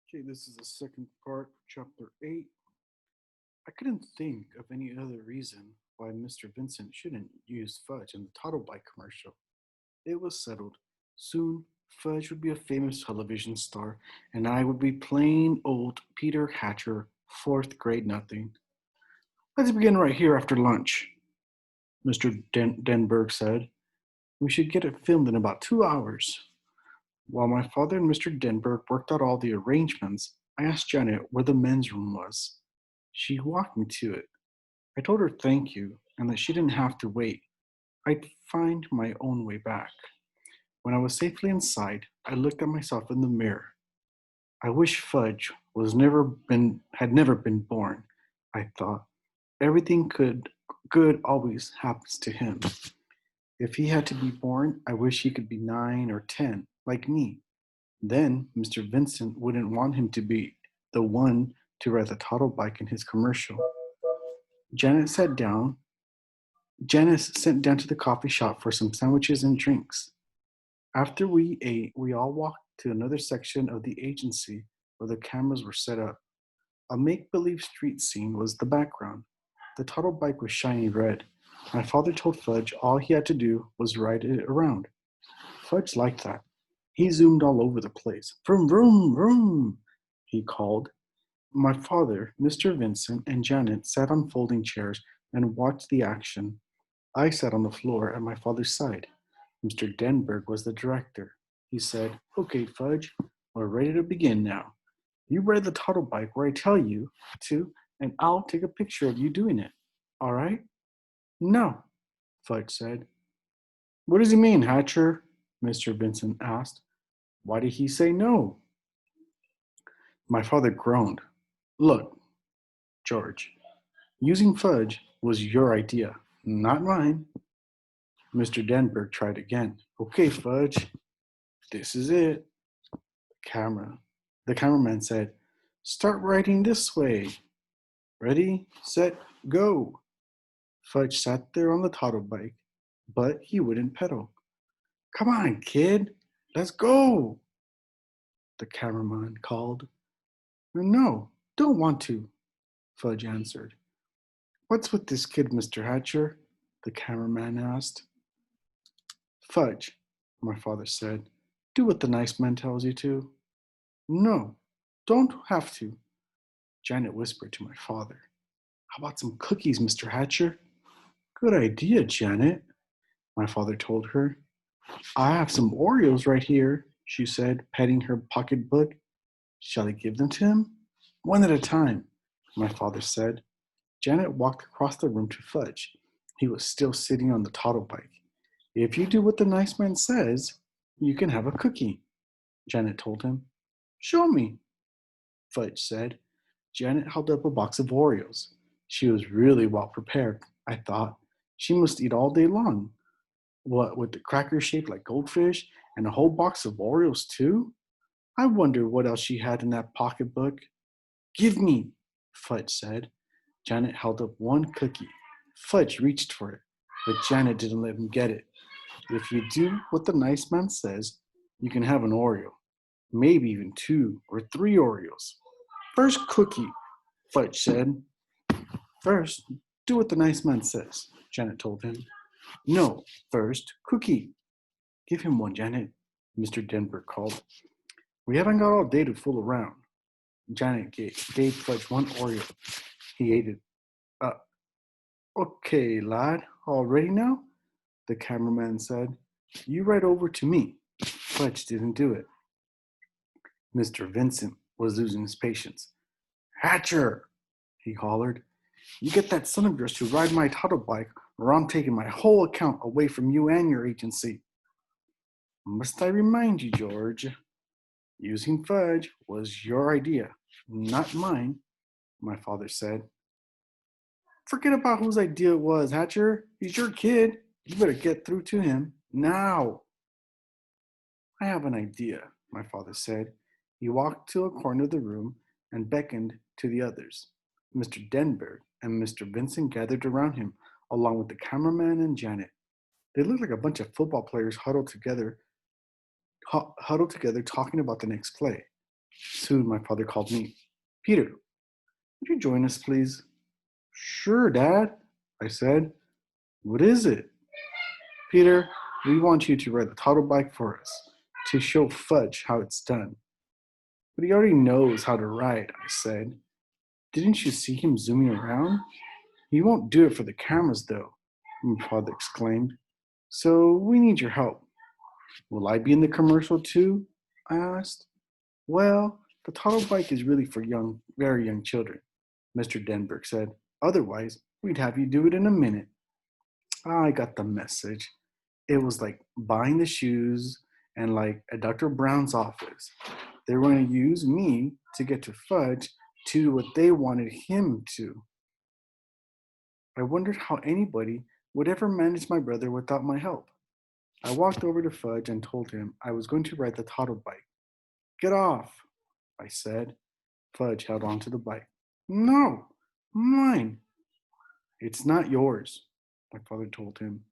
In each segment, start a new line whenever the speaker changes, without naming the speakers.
Okay, this is the second part, chapter 8. I couldn't think of any other reason why Mr. Vincent shouldn't use Fudge in the Toddle Bike commercial. It was settled. Soon, Fudge would be a famous television star, and I would be plain old Peter Hatcher, fourth grade nothing. Let's begin right here after lunch, Mr. Denberg said. We should get it filmed in about 2 hours. While my father and Mr. Denberg worked out all the arrangements, I asked Janet where the men's room was. She walked me to it. I told her thank you and that she didn't have to wait. I'd find my own way back. When I was safely inside, I looked at myself in the mirror. I wish Fudge had never been born, I thought. Everything good always happens to him. If he had to be born, I wish he could be 9 or 10, like me. Then Mr. Vincent wouldn't want him to be the one to ride the toddle bike in his commercial. Janet sat down. Janice sent down to the coffee shop for some sandwiches and drinks. After we ate, we all walked to another section of the agency where the cameras were set up. A make believe street scene was the background. The toddle bike was shiny red. My father told Fudge all he had to do was ride it around. Fudge liked that. He zoomed all over the place. Vroom, vroom, vroom, he called. My father, Mr. Vincent, and Janet sat on folding chairs and watched the action. I sat on the floor at my father's side. Mr. Denberg was the director. He said, Okay, Fudge, we're ready to begin now. You ride the toddle bike where I tell you to, and I'll take a picture of you doing it. All right? No, Fudge said. What does he mean, Hatcher? Mr. Vincent asked. Why did he say no? My father groaned. Look, George, using Fudge was your idea, not mine. Mr. Denberg tried again. Okay, Fudge, this is it. Camera. The cameraman said, Start writing this way. Ready, set, go. Fudge sat there on the toddle bike, but he wouldn't pedal. Come on, kid, let's go, the cameraman called. No, don't want to, Fudge answered. What's with this kid, Mr. Hatcher? The cameraman asked. Fudge, my father said. Do what the nice man tells you to. No, don't have to, Janet whispered to my father. How about some cookies, Mr. Hatcher? Good idea, Janet, my father told her. I have some Oreos right here, she said, patting her pocketbook. Shall I give them to him? One at a time, my father said. Janet walked across the room to Fudge. He was still sitting on the toddle bike. If you do what the nice man says, you can have a cookie, Janet told him. Show me, Fudge said. Janet held up a box of Oreos. She was really well prepared, I thought. She must eat all day long. What, with the crackers shaped like goldfish and a whole box of Oreos, too? I wonder what else she had in that pocketbook. Give me, Fudge said. Janet held up one cookie. Fudge reached for it, but Janet didn't let him get it. If you do what the nice man says, you can have an Oreo. Maybe even 2 or 3 Oreos. First cookie, Fudge said. First, do what the nice man says, Janet told him. No, first, cookie. Give him one, Janet, Mr. Denver called. We haven't got all day to fool around. Janet gave Fudge one Oreo. He ate it. Uh, okay, lad, all ready now? The cameraman said. You right over to me. Fudge didn't do it. Mr. Vincent was losing his patience. Hatcher, he hollered. You get that son of yours to ride my toddle bike, or I'm taking my whole account away from you and your agency. Must I remind you, George? Using Fudge was your idea, not mine, my father said. Forget about whose idea it was, Hatcher. He's your kid. You better get through to him now. I have an idea, my father said. He walked to a corner of the room and beckoned to the others. Mr. Denberg and Mr. Vincent gathered around him, along with the cameraman and Janet. They looked like a bunch of football players huddled together talking about the next play. Soon my father called me. Peter, would you join us, please? Sure, Dad, I said. What is it? Peter, we want you to ride the toddle bike for us to show Fudge how it's done. But he already knows how to ride, I said. Didn't you see him zooming around? He won't do it for the cameras, though, my father exclaimed. So we need your help. Will I be in the commercial too? I asked. Well, the toddle bike is really for young, very young children, Mr. Denberg said. Otherwise, we'd have you do it in a minute. I got the message. It was like buying the shoes and like at Dr. Brown's office. They were going to use me to get to Fudge to do what they wanted him to. I wondered how anybody would ever manage my brother without my help. I walked over to Fudge and told him I was going to ride the toddle bike. Get off, I said. Fudge held onto the bike. No, mine. It's not yours, my father told him.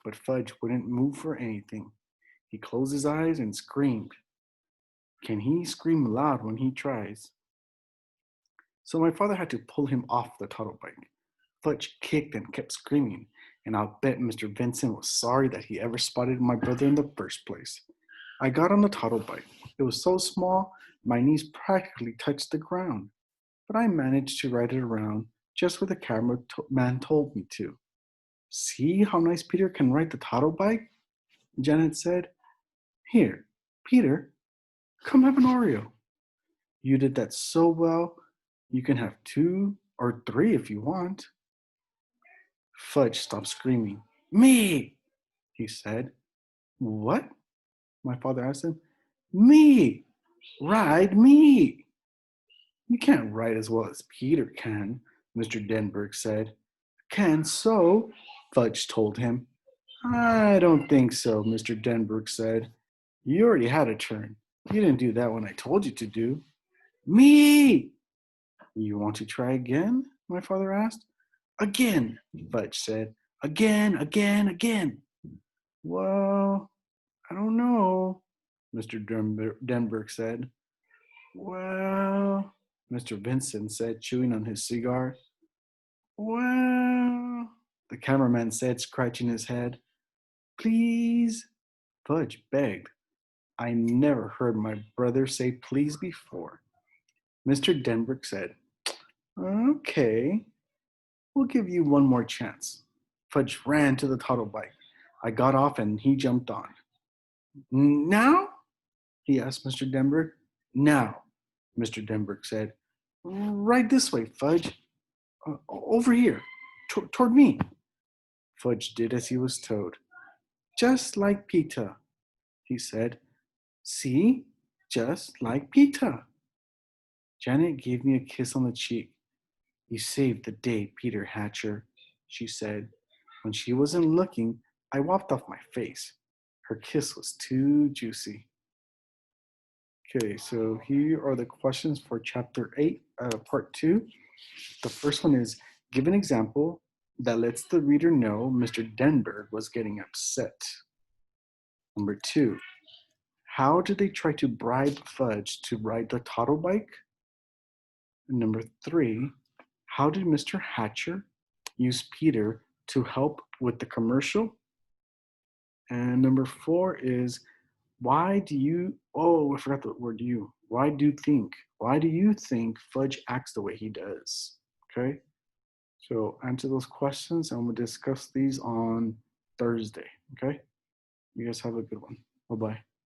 But Fudge wouldn't move for anything. He closed his eyes and screamed. Can he scream loud when he tries? So my father had to pull him off the toddle bike. Fudge kicked and kept screaming, and I'll bet Mr. Vincent was sorry that he ever spotted my brother in the first place. I got on the toddle bike. It was so small, my knees practically touched the ground, but I managed to ride it around just where the cameraman told me to. See how nice Peter can ride the toddle bike? Janet said. Here, Peter, come have an Oreo. You did that so well, you can have 2 or 3 if you want. Fudge stopped screaming. Me, he said. What? My father asked him. Me, ride me. You can't ride as well as Peter can, Mr. Denberg said. Can so, Fudge told him. I don't think so, Mr. Denberg said. You already had a turn. You didn't do that when I told you to do. Me! You want to try again? My father asked. Again, Fudge said. Again, again, again. Well, I don't know, Mr. Denberg said. Well, Mr. Vincent said, chewing on his cigar. Well, the cameraman said, scratching his head. Please, Fudge begged. I never heard my brother say please before. Mr. Denberg said, Okay, we'll give you one more chance. Fudge ran to the toddle bike. I got off and he jumped on. Now? He asked Mr. Denberg. Now, Mr. Denberg said. Right this way, Fudge. Over here, toward me. Fudge did as he was told. Just like Peter, he said. See, just like Peter. Janet gave me a kiss on the cheek. You saved the day, Peter Hatcher, she said. When she wasn't looking, I wiped off my face. Her kiss was too juicy. Okay, so here are the questions for chapter 8, part 2. The first one is, give an example that lets the reader know Mr. Denberg was getting upset. Number 2, how did they try to bribe Fudge to ride the toddle bike? And number 3, how did Mr. Hatcher use Peter to help with the commercial? And number 4 is, why do you, I forgot the word you. Why do you think Fudge acts the way he does? Okay, so answer those questions and we'll discuss these on Thursday. Okay, you guys have a good one. Bye-bye.